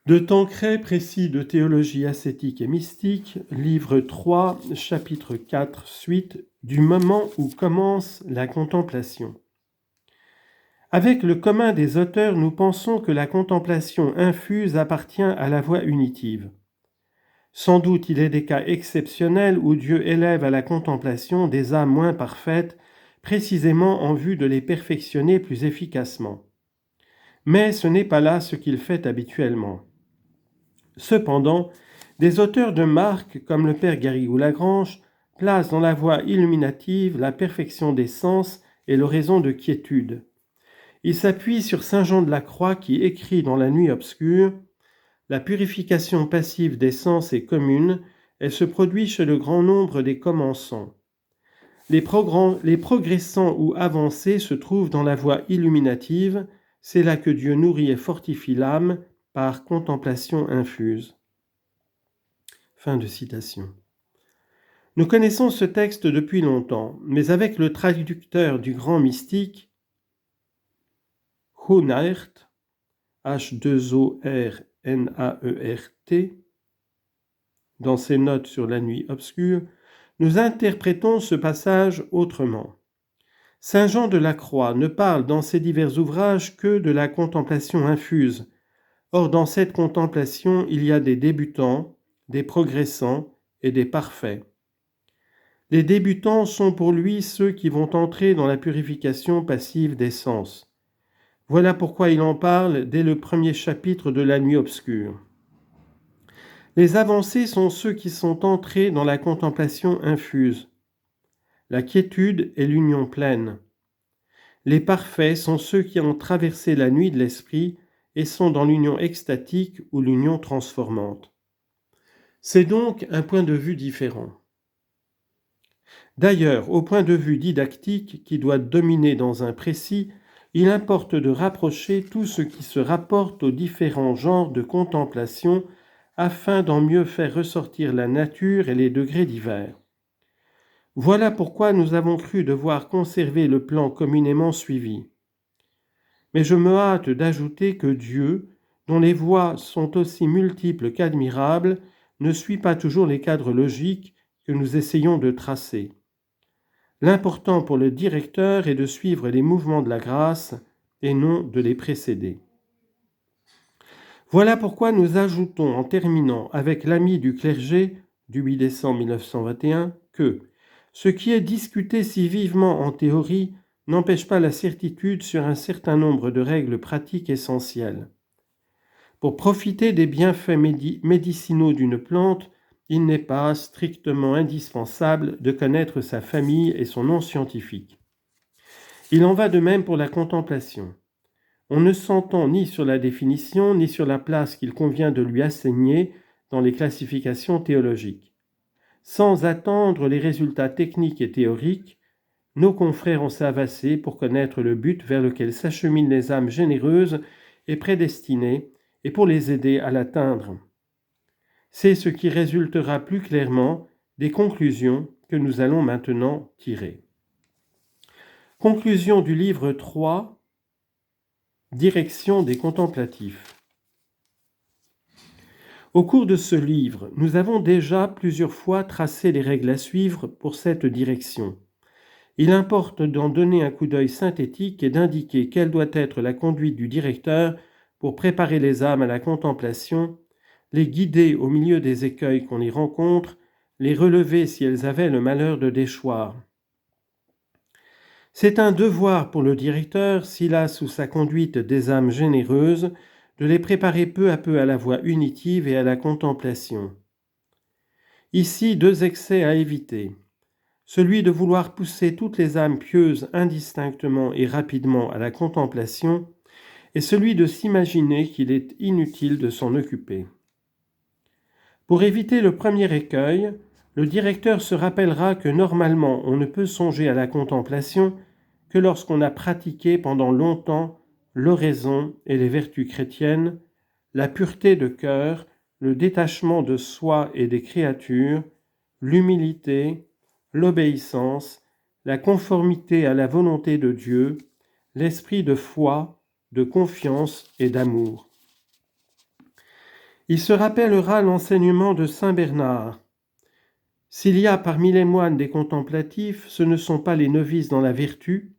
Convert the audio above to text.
De Tancret, précis de théologie ascétique et mystique, livre 3, chapitre 4, suite, du moment où commence la contemplation. Avec le commun des auteurs, nous pensons que la contemplation infuse appartient à la voie unitive. Sans doute il est des cas exceptionnels où Dieu élève à la contemplation des âmes moins parfaites, précisément en vue de les perfectionner plus efficacement. Mais ce n'est pas là ce qu'il fait habituellement. Cependant, des auteurs de marque, comme le père Garrigou-Lagrange, placent dans la voie illuminative la perfection des sens et l'oraison de quiétude. Ils s'appuient sur saint Jean de la Croix qui écrit dans La Nuit obscure « La purification passive des sens est commune, elle se produit chez le grand nombre des commençants. Les progressants ou avancés se trouvent dans la voie illuminative, c'est là que Dieu nourrit et fortifie l'âme par contemplation infuse. » Fin de citation. Nous connaissons ce texte depuis longtemps, mais avec le traducteur du grand mystique, Honaert, H2ORNAERT, dans ses notes sur La Nuit obscure, nous interprétons ce passage autrement. Saint Jean de la Croix ne parle dans ses divers ouvrages que de la contemplation infuse. Or, dans cette contemplation, il y a des débutants, des progressants et des parfaits. Les débutants sont pour lui ceux qui vont entrer dans la purification passive des sens. Voilà pourquoi il en parle dès le premier chapitre de La Nuit obscure. Les avancés sont ceux qui sont entrés dans la contemplation infuse. La quiétude est l'union pleine. Les parfaits sont ceux qui ont traversé la nuit de l'esprit et sont dans l'union extatique ou l'union transformante. C'est donc un point de vue différent. D'ailleurs, au point de vue didactique qui doit dominer dans un précis, il importe de rapprocher tout ce qui se rapporte aux différents genres de contemplation afin d'en mieux faire ressortir la nature et les degrés divers. Voilà pourquoi nous avons cru devoir conserver le plan communément suivi. Mais je me hâte d'ajouter que Dieu, dont les voies sont aussi multiples qu'admirables, ne suit pas toujours les cadres logiques que nous essayons de tracer. L'important pour le directeur est de suivre les mouvements de la grâce et non de les précéder. Voilà pourquoi nous ajoutons en terminant avec l'ami du clergé du 8 décembre 1921 que ce qui est discuté si vivement en théorie n'empêche pas la certitude sur un certain nombre de règles pratiques essentielles. Pour profiter des bienfaits médicinaux d'une plante, il n'est pas strictement indispensable de connaître sa famille et son nom scientifique. Il en va de même pour la contemplation. On ne s'entend ni sur la définition, ni sur la place qu'il convient de lui assigner dans les classifications théologiques. Sans attendre les résultats techniques et théoriques, nos confrères ont savent assez pour connaître le but vers lequel s'acheminent les âmes généreuses et prédestinées, et pour les aider à l'atteindre. C'est ce qui résultera plus clairement des conclusions que nous allons maintenant tirer. Conclusion du livre 3, Direction des contemplatifs. Au cours de ce livre, nous avons déjà plusieurs fois tracé les règles à suivre pour cette direction. Il importe d'en donner un coup d'œil synthétique et d'indiquer quelle doit être la conduite du directeur pour préparer les âmes à la contemplation, les guider au milieu des écueils qu'on y rencontre, les relever si elles avaient le malheur de déchoir. C'est un devoir pour le directeur, s'il a sous sa conduite des âmes généreuses, de les préparer peu à peu à la voie unitive et à la contemplation. Ici, deux excès à éviter. Celui de vouloir pousser toutes les âmes pieuses indistinctement et rapidement à la contemplation, et celui de s'imaginer qu'il est inutile de s'en occuper. Pour éviter le premier écueil, le directeur se rappellera que normalement on ne peut songer à la contemplation que lorsqu'on a pratiqué pendant longtemps l'oraison et les vertus chrétiennes, la pureté de cœur, le détachement de soi et des créatures, l'humilité, l'obéissance, la conformité à la volonté de Dieu, l'esprit de foi, de confiance et d'amour. Il se rappellera l'enseignement de saint Bernard. S'il y a parmi les moines des contemplatifs, ce ne sont pas les novices dans la vertu,